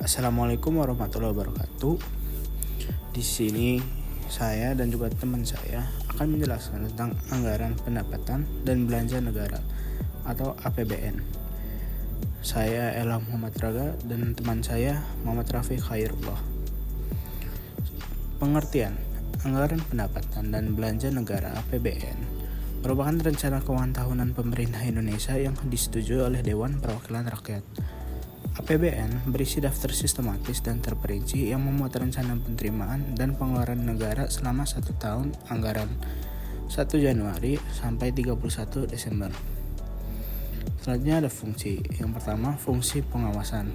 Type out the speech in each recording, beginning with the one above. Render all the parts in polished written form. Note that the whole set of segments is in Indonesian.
Assalamualaikum warahmatullahi wabarakatuh. Di sini saya dan juga teman saya akan menjelaskan tentang anggaran pendapatan dan belanja negara atau APBN. Saya Ella Muhammad Raga dan teman saya Muhammad Rafiq Khairullah. Pengertian anggaran pendapatan dan belanja negara APBN merupakan rencana keuangan tahunan pemerintah Indonesia yang disetujui oleh Dewan Perwakilan Rakyat. APBN berisi daftar sistematis dan terperinci yang memuat rencana penerimaan dan pengeluaran negara selama 1 tahun anggaran 1 Januari sampai 31 Desember. Selanjutnya ada fungsi. Yang pertama, fungsi pengawasan.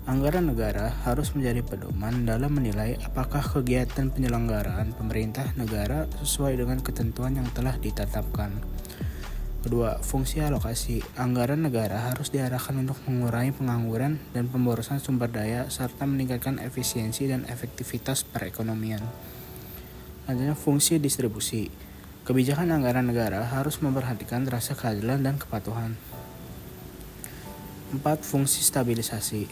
Anggaran negara harus menjadi pedoman dalam menilai apakah kegiatan penyelenggaraan pemerintah negara sesuai dengan ketentuan yang telah ditetapkan. Kedua, fungsi alokasi. Anggaran negara harus diarahkan untuk mengurangi pengangguran dan pemborosan sumber daya serta meningkatkan efisiensi dan efektivitas perekonomian. Selanjutnya, fungsi distribusi. Kebijakan anggaran negara harus memperhatikan rasa keadilan dan kepatuhan. 4. Fungsi stabilisasi.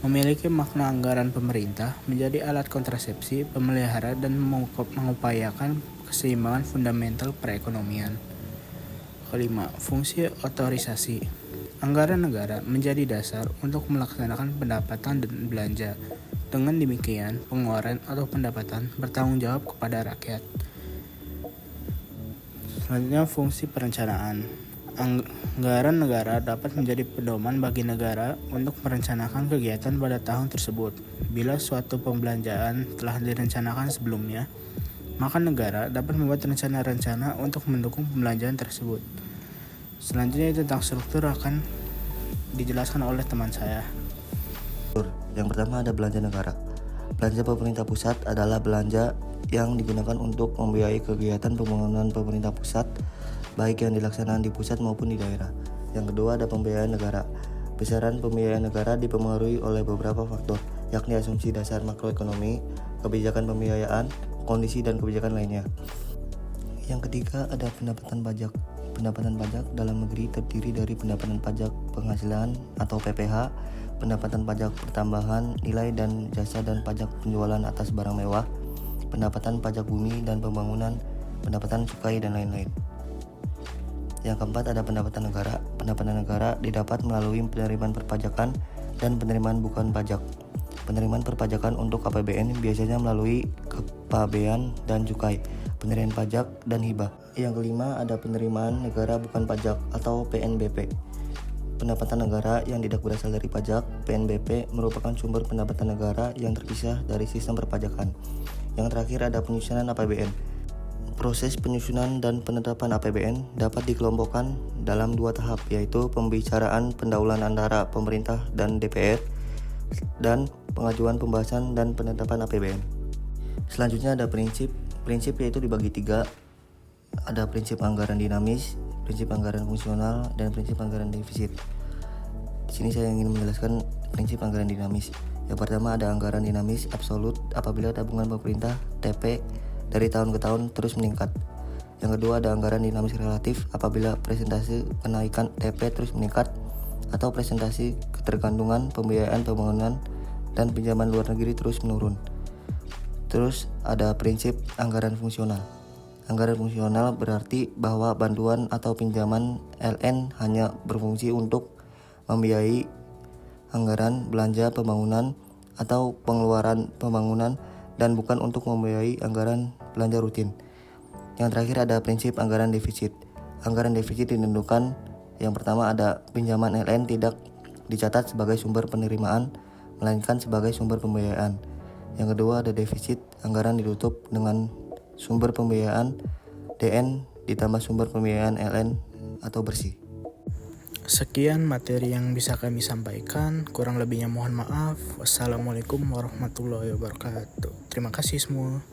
Memiliki makna anggaran pemerintah menjadi alat kontrasepsi, pemelihara, dan mengupayakan keseimbangan fundamental perekonomian. Kelima, fungsi otorisasi. Anggaran negara menjadi dasar untuk melaksanakan pendapatan dan belanja. Dengan demikian, pengeluaran atau pendapatan bertanggung jawab kepada rakyat. Selanjutnya, fungsi perencanaan. Anggaran negara dapat menjadi pedoman bagi negara untuk merencanakan kegiatan pada tahun tersebut. Bila suatu pembelanjaan telah direncanakan sebelumnya, maka negara dapat membuat rencana-rencana untuk mendukung pembelanjaan tersebut. Selanjutnya tentang struktur akan dijelaskan oleh teman saya. Yang pertama ada belanja negara. Belanja pemerintah pusat adalah belanja yang digunakan untuk membiayai kegiatan pembangunan pemerintah pusat, baik yang dilaksanakan di pusat maupun di daerah. Yang kedua ada pembiayaan negara. Besaran pembiayaan negara dipengaruhi oleh beberapa faktor, yakni asumsi dasar makroekonomi, kebijakan pembiayaan, kondisi dan kebijakan lainnya. Yang ketiga ada pendapatan pajak. Pendapatan pajak dalam negeri terdiri dari pendapatan pajak penghasilan atau PPH, pendapatan pajak pertambahan nilai dan jasa dan pajak penjualan atas barang mewah, pendapatan pajak bumi dan pembangunan, pendapatan cukai dan lain-lain. Yang keempat ada pendapatan negara. Pendapatan negara didapat melalui penerimaan perpajakan dan penerimaan bukan pajak. Penerimaan perpajakan untuk APBN biasanya melalui kepabean dan cukai, penerimaan pajak dan hibah. Yang kelima ada penerimaan negara bukan pajak atau PNBP. Pendapatan negara yang tidak berasal dari pajak, PNBP merupakan sumber pendapatan negara yang terpisah dari sistem perpajakan. Yang terakhir ada penyusunan APBN. Proses penyusunan dan penetapan APBN dapat dikelompokkan dalam 2 tahap, yaitu pembicaraan pendahuluan antara pemerintah dan DPR dan pengajuan pembahasan dan penetapan APBN. Selanjutnya ada prinsip yaitu dibagi 3. Ada prinsip anggaran dinamis, prinsip anggaran fungsional, dan prinsip anggaran defisit. Di sini saya ingin menjelaskan prinsip anggaran dinamis. Yang pertama ada anggaran dinamis absolut apabila tabungan pemerintah TP dari tahun ke tahun terus meningkat. Yang kedua ada anggaran dinamis relatif apabila presentasi kenaikan TP terus meningkat atau presentasi ketergantungan pembiayaan pembangunan dan pinjaman luar negeri terus menurun. Terus ada prinsip anggaran fungsional. Anggaran fungsional berarti bahwa bantuan atau pinjaman LN hanya berfungsi untuk membiayai anggaran belanja pembangunan atau pengeluaran pembangunan dan bukan untuk membiayai anggaran belanja rutin. Yang terakhir ada prinsip anggaran defisit. Anggaran defisit ditentukan yang pertama ada pinjaman LN tidak dicatat sebagai sumber penerimaan melainkan sebagai sumber pembiayaan. Yang kedua ada defisit, anggaran ditutup dengan sumber pembiayaan DN ditambah sumber pembiayaan LN atau bersih. Sekian materi yang bisa kami sampaikan, kurang lebihnya mohon maaf. Wassalamualaikum warahmatullahi wabarakatuh. Terima kasih semua.